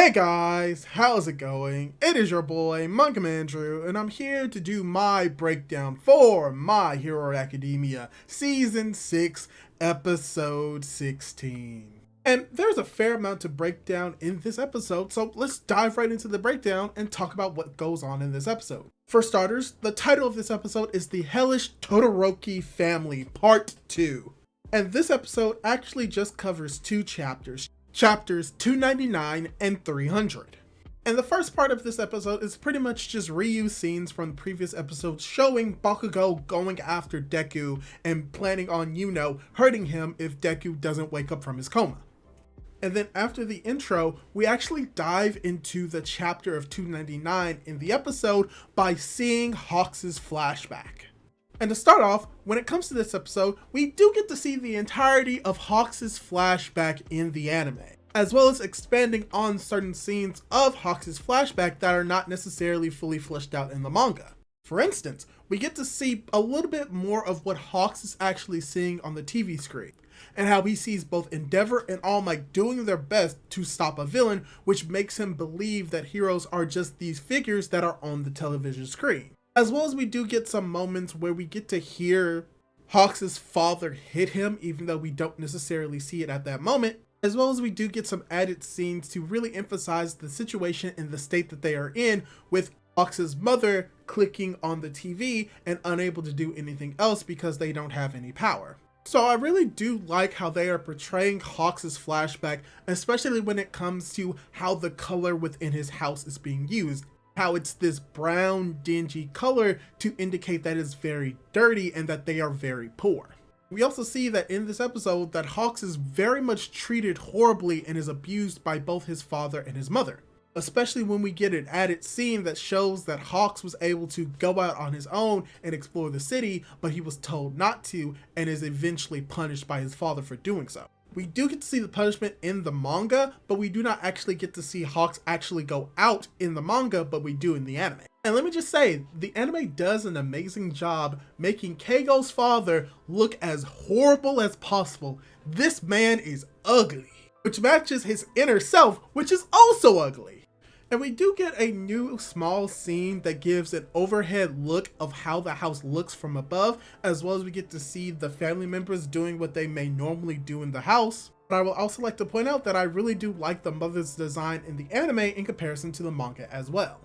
Hey guys, how's it going? It is your boy, Manga Andrew, and I'm here to do my breakdown for My Hero Academia Season 6, Episode 16. And there's a fair amount to break down in this episode, so let's dive right into the breakdown and talk about what goes on in this episode. For starters, the title of this episode is The Hellish Todoroki Family Part 2. And this episode actually just covers two chapters. Chapters 299 and 300. And the first part of this episode is pretty much just reused scenes from the previous episodes showing Bakugo going after Deku and planning on, hurting him if Deku doesn't wake up from his coma. And then after the intro, we actually dive into the chapter of 299 in the episode by seeing Hawks' flashback. And to start off, when it comes to this episode, we do get to see the entirety of Hawks' flashback in the anime, as well as expanding on certain scenes of Hawks' flashback that are not necessarily fully fleshed out in the manga. For instance, we get to see a little bit more of what Hawks is actually seeing on the TV screen, and how he sees both Endeavor and All Might doing their best to stop a villain, which makes him believe that heroes are just these figures that are on the television screen. As well as we do get some moments where we get to hear Hawks' father hit him, even though we don't necessarily see it at that moment. As well as we do get some added scenes to really emphasize the situation and the state that they are in, with Hawks' mother clicking on the TV and unable to do anything else because they don't have any power. So I really do like how they are portraying Hawks' flashback, especially when it comes to how the color within his house is being used. How it's this brown, dingy color to indicate that it's very dirty and that they are very poor. We also see that in this episode that Hawks is very much treated horribly and is abused by both his father and his mother. Especially when we get an added scene that shows that Hawks was able to go out on his own and explore the city, but he was told not to and is eventually punished by his father for doing so. We do get to see the punishment in the manga, but we do not actually get to see Hawks actually go out in the manga, but we do in the anime. And let me just say, the anime does an amazing job making Keigo's father look as horrible as possible. This man is ugly, which matches his inner self, which is also ugly. And we do get a new small scene that gives an overhead look of how the house looks from above, as well as we get to see the family members doing what they may normally do in the house. But I will also like to point out that I really do like the mother's design in the anime in comparison to the manga as well.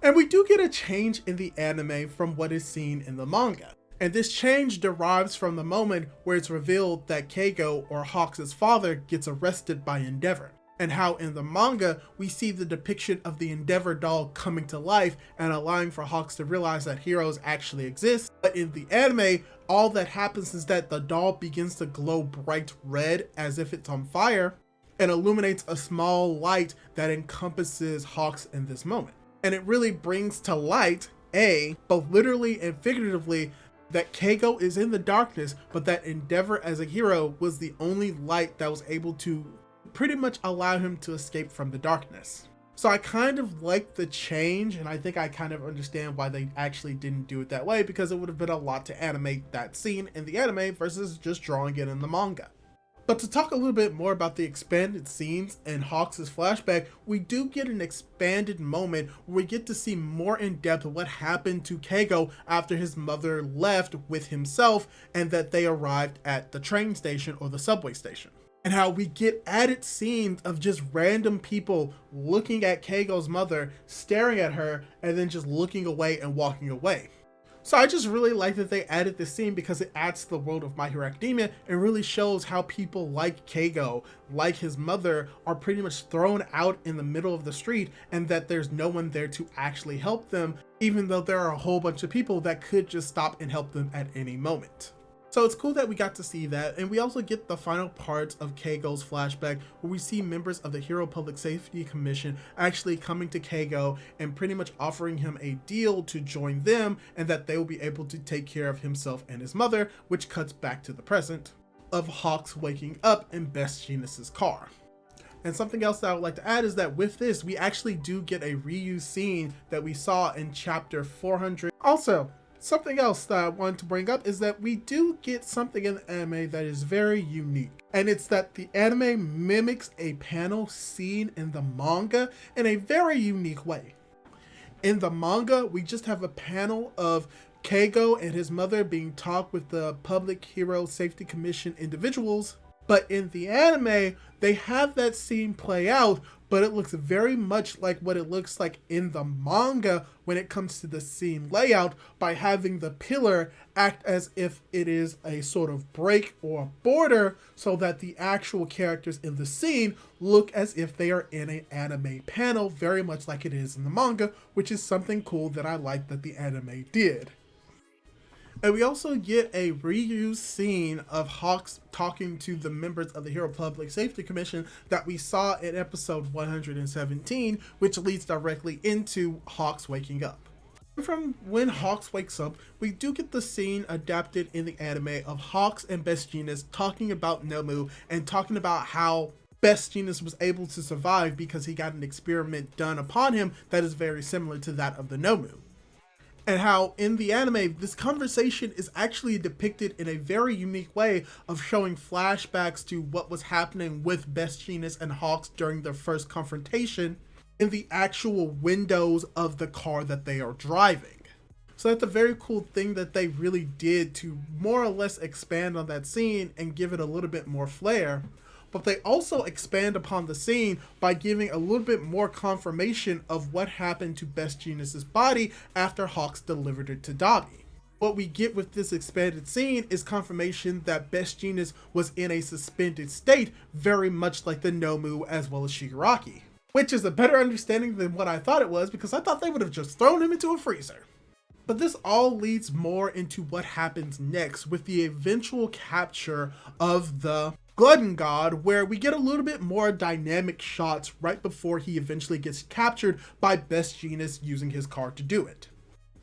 And we do get a change in the anime from what is seen in the manga. And this change derives from the moment where it's revealed that Keigo, or Hawks' father, gets arrested by Endeavor. And how in the manga, we see the depiction of the Endeavor doll coming to life and allowing for Hawks to realize that heroes actually exist. But in the anime, all that happens is that the doll begins to glow bright red as if it's on fire and illuminates a small light that encompasses Hawks in this moment. And it really brings to light, both literally and figuratively, that Keigo is in the darkness, but that Endeavor as a hero was the only light that was able to pretty much allow him to escape from the darkness. So I kind of like the change, and I think I kind of understand why they actually didn't do it that way, because it would have been a lot to animate that scene in the anime versus just drawing it in the manga. But to talk a little bit more about the expanded scenes and Hawks' flashback, we do get an expanded moment where we get to see more in depth what happened to Keigo after his mother left with himself and that they arrived at the train station or the subway station. And how we get added scenes of just random people looking at Keigo's mother, staring at her, and then just looking away and walking away. So I just really like that they added this scene because it adds to the world of My Hero Academia and really shows how people like Keigo, like his mother, are pretty much thrown out in the middle of the street and that there's no one there to actually help them, even though there are a whole bunch of people that could just stop and help them at any moment. So it's cool that we got to see that, and we also get the final parts of Keigo's flashback where we see members of the Hero Public Safety Commission actually coming to Keigo and pretty much offering him a deal to join them and that they will be able to take care of himself and his mother, which cuts back to the present of Hawks waking up in Best Jeanist' car. And something else that I would like to add is that with this, we actually do get a reused scene that we saw in chapter 400. Also, Something else that I wanted to bring up is that we do get something in the anime that is very unique. And it's that the anime mimics a panel seen in the manga in a very unique way. In the manga, we just have a panel of Keigo and his mother being talked with the Public Hero Safety Commission individuals. But in the anime, they have that scene play out, but it looks very much like what it looks like in the manga when it comes to the scene layout, by having the pillar act as if it is a sort of break or a border, so that the actual characters in the scene look as if they are in an anime panel, very much like it is in the manga, which is something cool that I like that the anime did. And we also get a reused scene of Hawks talking to the members of the Hero Public Safety Commission that we saw in episode 117, which leads directly into Hawks waking up. From when Hawks wakes up, we do get the scene adapted in the anime of Hawks and Best Jeanist talking about Nomu and talking about how Best Jeanist was able to survive because he got an experiment done upon him that is very similar to that of the Nomu. And how in the anime, this conversation is actually depicted in a very unique way of showing flashbacks to what was happening with Best Jeanist and Hawks during their first confrontation in the actual windows of the car that they are driving. So that's a very cool thing that they really did to more or less expand on that scene and give it a little bit more flair. But they also expand upon the scene by giving a little bit more confirmation of what happened to Best Jeanist's body after Hawks delivered it to Dabi. What we get with this expanded scene is confirmation that Best Jeanist was in a suspended state, very much like the Nomu as well as Shigaraki. Which is a better understanding than what I thought it was, because I thought they would have just thrown him into a freezer. But this all leads more into what happens next with the eventual capture of the Glutton God, where we get a little bit more dynamic shots right before he eventually gets captured by Best Jeanist using his car to do it.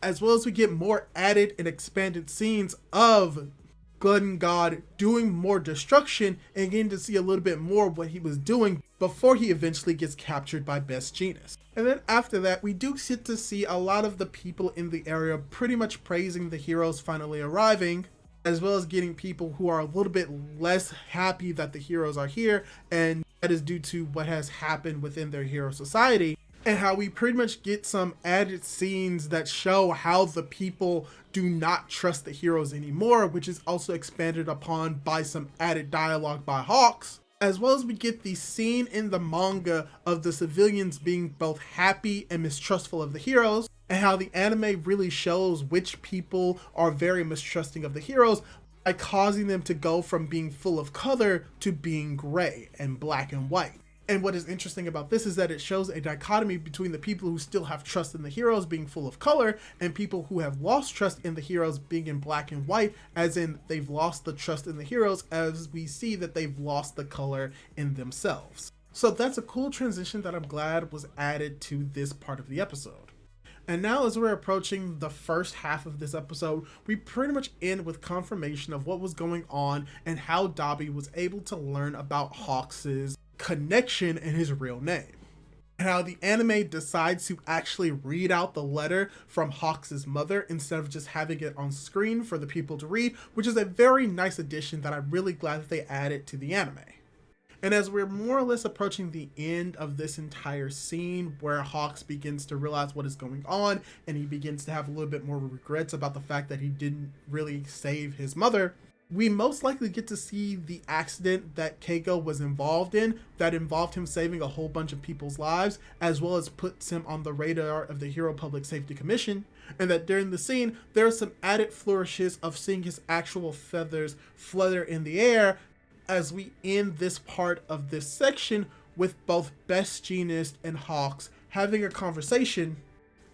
As well as we get more added and expanded scenes of Glutton God doing more destruction and getting to see a little bit more of what he was doing before he eventually gets captured by Best Jeanist. And then after that, we do get to see a lot of the people in the area pretty much praising the heroes finally arriving, as well as getting people who are a little bit less happy that the heroes are here, and that is due to what has happened within their hero society, and how we pretty much get some added scenes that show how the people do not trust the heroes anymore, which is also expanded upon by some added dialogue by Hawks, as well as we get the scene in the manga of the civilians being both happy and mistrustful of the heroes, and how the anime really shows which people are very mistrusting of the heroes by causing them to go from being full of color to being gray and black and white. And what is interesting about this is that it shows a dichotomy between the people who still have trust in the heroes being full of color and people who have lost trust in the heroes being in black and white, as in they've lost the trust in the heroes as we see that they've lost the color in themselves. So that's a cool transition that I'm glad was added to this part of the episode. And now as we're approaching the first half of this episode, we pretty much end with confirmation of what was going on and how Dabi was able to learn about Hawks' connection and his real name. And how the anime decides to actually read out the letter from Hawks' mother instead of just having it on screen for the people to read, which is a very nice addition that I'm really glad that they added to the anime. And as we're more or less approaching the end of this entire scene where Hawks begins to realize what is going on and he begins to have a little bit more regrets about the fact that he didn't really save his mother, we most likely get to see the accident that Keiko was involved in that involved him saving a whole bunch of people's lives, as well as puts him on the radar of the Hero Public Safety Commission, and that during the scene there are some added flourishes of seeing his actual feathers flutter in the air as we end this part of this section with both Best Jeanist and Hawks having a conversation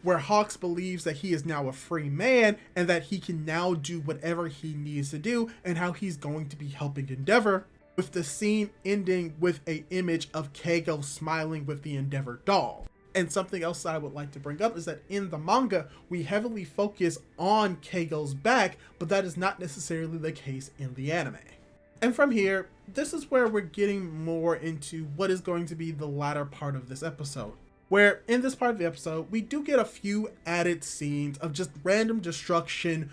where Hawks believes that he is now a free man and that he can now do whatever he needs to do and how he's going to be helping Endeavor, with the scene ending with an image of Keiko smiling with the Endeavor doll. And something else that I would like to bring up is that in the manga, we heavily focus on Keiko's back, but that is not necessarily the case in the anime. And from here, this is where we're getting more into what is going to be the latter part of this episode. where in this part of the episode, we do get a few added scenes of just random destruction,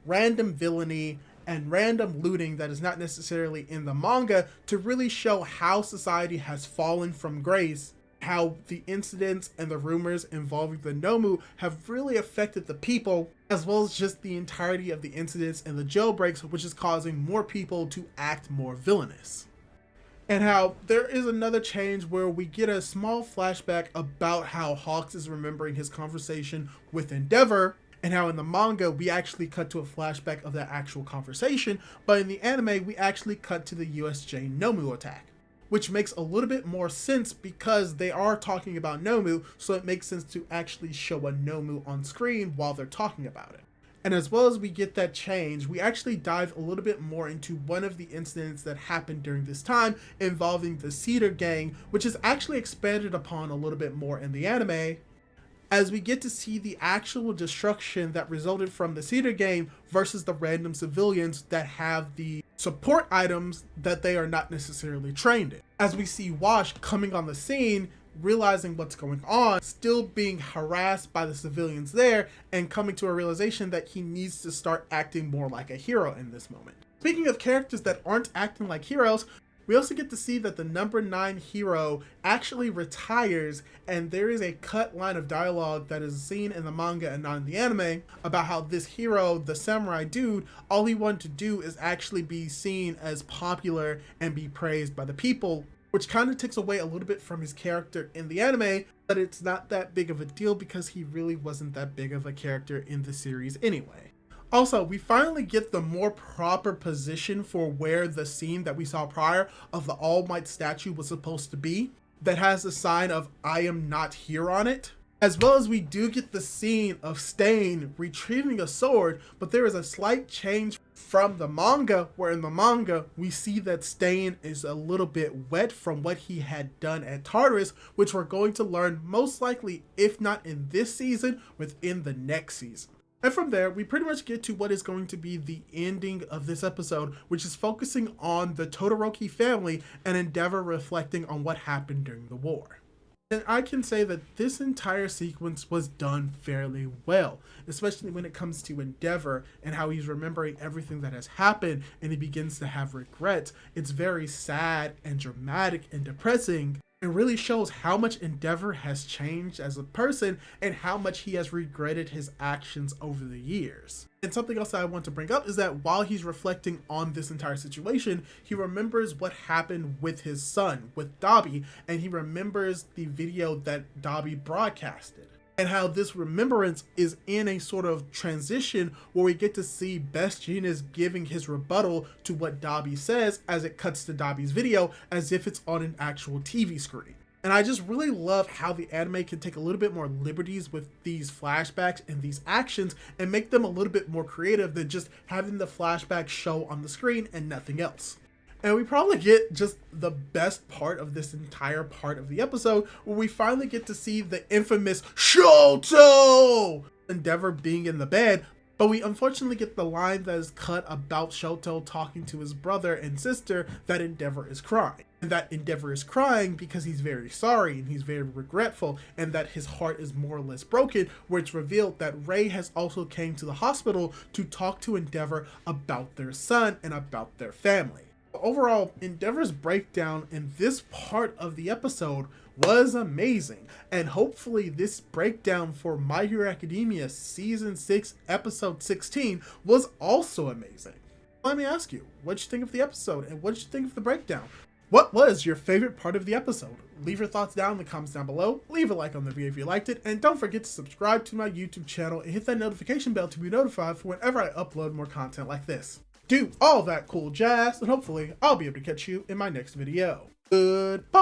random villainy, and random looting that is not necessarily in the manga to really show how society has fallen from grace, how the incidents and the rumors involving the Nomu have really affected the people, as well as just the entirety of the incidents and the jailbreaks, which is causing more people to act more villainous. And how there is another change where we get a small flashback about how Hawks is remembering his conversation with Endeavor, and how in the manga we actually cut to a flashback of that actual conversation, but in the anime we actually cut to the USJ Nomu attack, which makes a little bit more sense because they are talking about Nomu, so it makes sense to actually show a Nomu on screen while they're talking about it. And as well as we get that change, we actually dive a little bit more into one of the incidents that happened during this time involving the Cedar Gang, which is actually expanded upon a little bit more in the anime, as we get to see the actual destruction that resulted from the Cedar Gang versus the random civilians that have the support items that they are not necessarily trained in. As we see Wash coming on the scene, realizing what's going on, still being harassed by the civilians there, and coming to a realization that he needs to start acting more like a hero in this moment. Speaking of characters that aren't acting like heroes, we also get to see that the number 9 hero actually retires, and there is a cut line of dialogue that is seen in the manga and not in the anime about how this hero, the samurai dude, all he wanted to do is actually be seen as popular and be praised by the people, which kind of takes away a little bit from his character in the anime, but it's not that big of a deal because he really wasn't that big of a character in the series anyway. Also, we finally get the more proper position for where the scene that we saw prior of the All Might statue was supposed to be, that has the sign of "I am not here" on it. As well as we do get the scene of Stain retrieving a sword, but there is a slight change from the manga, where in the manga we see that Stain is a little bit wet from what he had done at Tartarus, which we're going to learn most likely, if not in this season, within the next season. And from there, we pretty much get to what is going to be the ending of this episode, which is focusing on the Todoroki family and Endeavor reflecting on what happened during the war. And I can say that this entire sequence was done fairly well, especially when it comes to Endeavor and how he's remembering everything that has happened and he begins to have regrets. It's very sad and dramatic and depressing. It really shows how much Endeavor has changed as a person and how much he has regretted his actions over the years. And something else that I want to bring up is that while he's reflecting on this entire situation, he remembers what happened with his son, with Dabi, and he remembers the video that Dabi broadcasted. And how this remembrance is in a sort of transition where we get to see Best Jeanist giving his rebuttal to what Dabi says as it cuts to Dabi's video as if it's on an actual TV screen. And I just really love how the anime can take a little bit more liberties with these flashbacks and these actions and make them a little bit more creative than just having the flashback show on the screen and nothing else. And we probably get just the best part of this entire part of the episode, where we finally get to see the infamous Shoto Endeavor being in the bed, but we unfortunately get the line that is cut about Shoto talking to his brother and sister that Endeavor is crying. And that Endeavor is crying because he's very sorry and he's very regretful and that his heart is more or less broken, where it's revealed that Ray has also came to the hospital to talk to Endeavor about their son and about their family. Overall, Endeavor's breakdown in this part of the episode was amazing, and hopefully this breakdown for My Hero Academia Season 6 Episode 16 was also amazing. Let me ask you, what'd you think of the episode, and what'd you think of the breakdown? What was your favorite part of the episode? Leave your thoughts down in the comments down below, leave a like on the video if you liked it, and don't forget to subscribe to my YouTube channel and hit that notification bell to be notified for whenever I upload more content like this. Do all that cool jazz, and hopefully I'll be able to catch you in my next video. Goodbye!